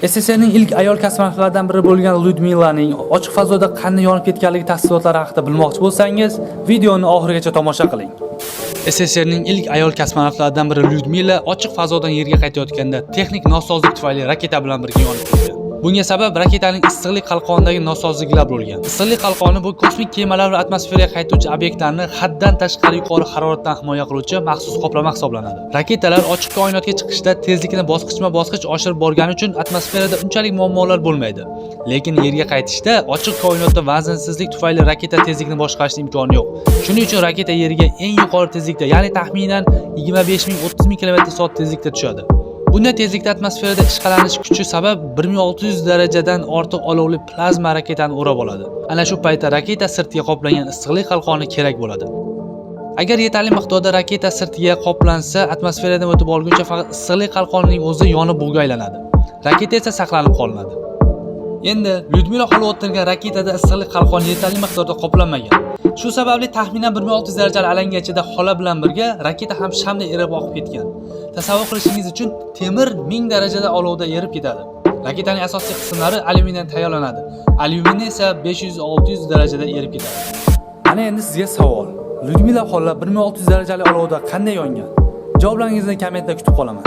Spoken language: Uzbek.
SSSRning ilk ayol kosmonavtlaridan biri bo'lgan Lyudmilaning ochiq fazoda qanday yonib ketganligi tafsilotlari haqida bilmoqchi bo'lsangiz, videoni oxirigacha tomosha qiling. SSSRning ilk ayol kosmonavtlaridan biri Lyudmila ochiq fazodan Yerga qaytayotganda texnik nosozlik tufayli raketa bilan birga yonib ketgan. Bunga sabab raketaning issiqlik qalqonidagi nosozliklar bo'lgan. Issiqlik qalqoni bu kosmik kemalar va atmosferaga qaytuvchi obyektlarni haddan tashqari yuqori haroratdan himoya qiluvchi maxsus qoplama hisoblanadi. Raketalar ochiq koinotga chiqishda tezlikni bosqichma-bosqich oshirib borgani uchun atmosferada unchalik muammolar bo'lmaydi. Lekin Yerga qaytishda ochiq koinotda vazinsizlik tufayli raketa tezlikni boshqarishning imkoni yo'q. Shuning uchun raketa Yerga eng yuqori tezlikda, ya'ni taxminan 25000-30000 km/soat tezlikda tushadi. Bunday tezlikda atmosferada ishqalanish kuchi sabab 1600 darajadan ortiq olovli plazma raketani o'rab oladi. Ana shu paytda raketa sirtiga qoplangan issiqlik qalqoni kerak bo'ladi. Agar yetarli miqdorda raketa sirtiga qoplansa, atmosferadan o'tib olguncha faqat issiqlik qalqonining o'zi yonib bug'ga aylanadi. Raketa esa saqlanib qolinadi. Endi Lyudmila xola o'tirgan raketada issiqlik qalqoni yetarli miqdorda qoplanmagan. Shu sababli taxminan 1600 darajali alanga ichida xola bilan birga raketa ham shamda erib oqib ketgan. Tasavvur qilishingiz uchun temir 1000 darajada olovda erib ketadi. Raketaning asosiy qismlari alyuminiydan tayyorlanadi. Alyuminiy esa 500-600 darajada erib ketadi. Mana endi sizga savol. Lyudmila xola 1600 darajali olovda qanday yongan? Javoblaringizni kommentda kutib qolaman.